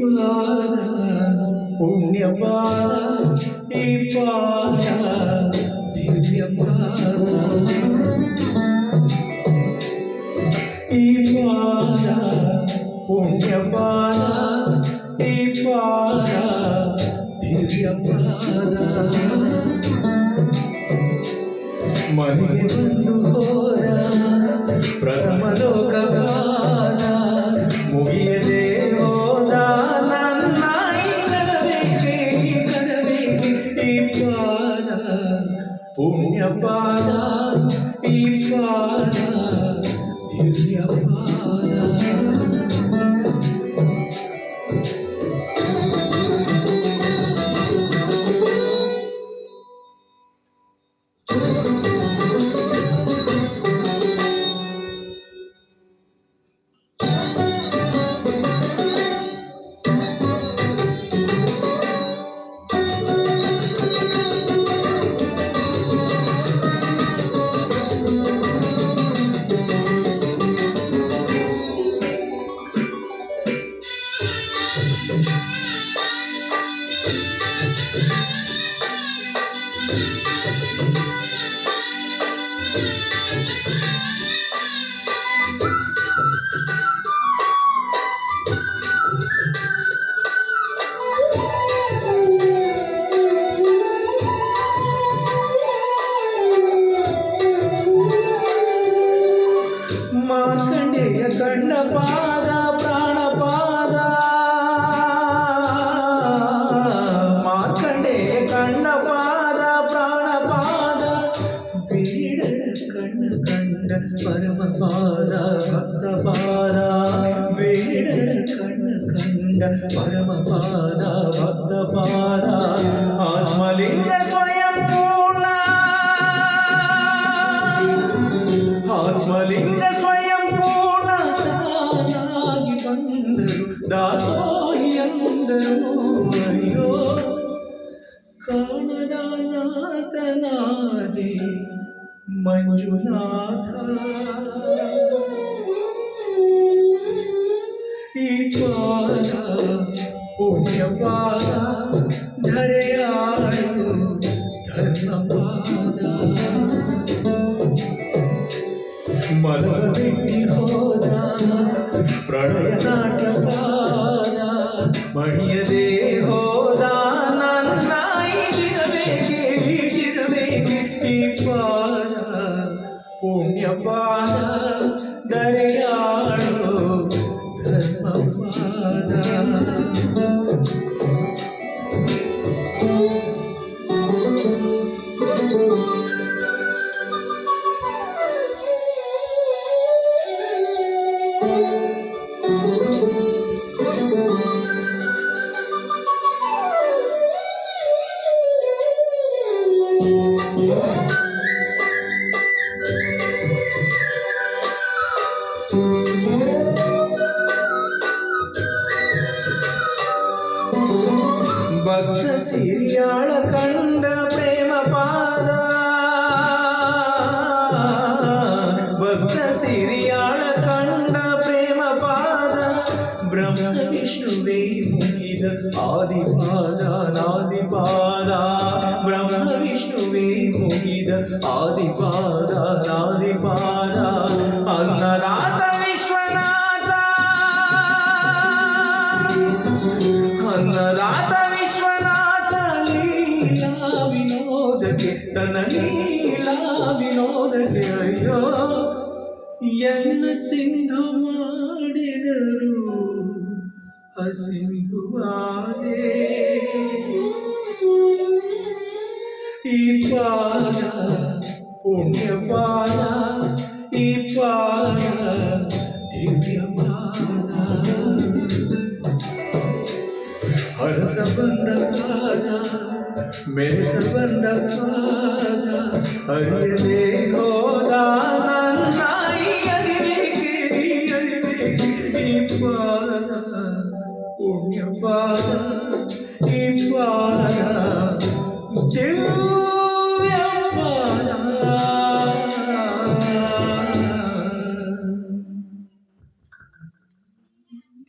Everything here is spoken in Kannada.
ಪಾದ ಪುಣ್ಯ ಪಾದ ಈ ಪಾದ ದಿವ್ಯ ಪಾದ ಈ ಪಾದ ಪುಣ್ಯ ಪಾದ ಈ ಪಾದ ದಿವ್ಯ ಪಾದ ಮನೆಗೆ ಬಂದು ಹೋದ ಪ್ರಥಮ ಲೋಕಪಾಲ ಮುಗಿಯದೆ ಹೋದ ನನ್ನ ಕರಬೇಕೆ ಈ ಪಾದ ಪುಣ್ಯ ಪಾದ ಈ ಪಾದ ದಿವ್ಯ ಪಾದ ಮಾರ್ಕಂಡೇಯ ಕಂಡ ಪಾದ ಪ್ರಾಣಪಾದ ಮಾರ್ಕಂಡೇಯ ಕಂಡ ಪಾದ ಪ್ರಾಣಪಾದ ಬೇಡರ ಕಂಡ ಪರಮ ಪಾದ ಭಕ್ತ ಪಾದ ಬೇಡರ ಕಂಡ ಪರಮ ಪಾದ ಭಕ್ತ ಪಾದ ಆತ್ಮಲಿಂಗ ಸ್ವಯಂ ಪೂರ್ಣ ಆತ್ಮಲಿಂಗ ಸ್ವಯಂ ಪೂರ್ಣ ತಾನಾಗಿ ಬಂದರು ದಾಸೋಹಿ ಅಂದರು ಅಯ್ಯೋ ಕಾಣದ ನಾಥನಾದೆ ಮಂಜುನಾಥ ಈ ಪಾದ ಪುಣ್ಯ ಪಾದ ಧರೆಯಾಳು ಧರ್ಮ ಪಾದ ಮಲವ ಬಿಟ್ಟಿ ಹೋದ ಪ್ರಣಯ ನಾಟ್ಯ ಪಾದ ಮಣಿಯದೆ ಹೋದ ನನ್ನ ಈಶಿರಬೇಕೆ ಈ ಪಾದ ಪುಣ್ಯ ಪಾದ ದರೆಯಾಳು ಧರ್ಮ ಪಾದ ಭಕ್ತ ಸಿರಿಯಾಳ ಕಂಡ ಪ್ರೇಮ ಪಾದ ಭಕ್ತ ಸಿರಿಯಾಳ ಕಂಡ ಪ್ರೇಮ ಪಾದ ಬ್ರಹ್ಮ ವಿಷ್ಣುವೇ ಮುಗಿದ ಆದಿಪಾದ ನಾದಿಪಾದ ಬ್ರಹ್ಮ ವಿಷ್ಣುವೇ ಮುಗಿದ ಆದಿಪಾದ ನಾದಿಪಾದ ಅನ್ನದಾತ ವಿಶ್ವನಾಥ ಅನ್ನದಾತ ವಿಶ್ವನಾಥ ಲೀಲಾ ವಿನೋದಕ್ಕೆ ತನ್ನ ಲೀಲಾ ವಿನೋದಕ್ಕೆ ಅಯ್ಯೋ ಎನ್ನ ಸಿಂಧು ಮಾಡಿದರು ಅಸಿಂಧುವಾದೆ ಈ ಪಾದ ಪುಣ್ಯ ಪಾದ ಈ ಪಾದ ದಿವ್ಯ ಪಾದ ಹರಸ ಬಂದ ಪಾದ ಮೆರೆಸ ಬಂದ ಪಾದ ಅರಿಯದೆ ಹೋದ ನನ್ನ ಅರಿಬೇಕೆ ಈ ಪಾದ ಪುಣ್ಯ ಪಾದ ಈ ಪಾದ ದಿವ್ಯ ಪಾದ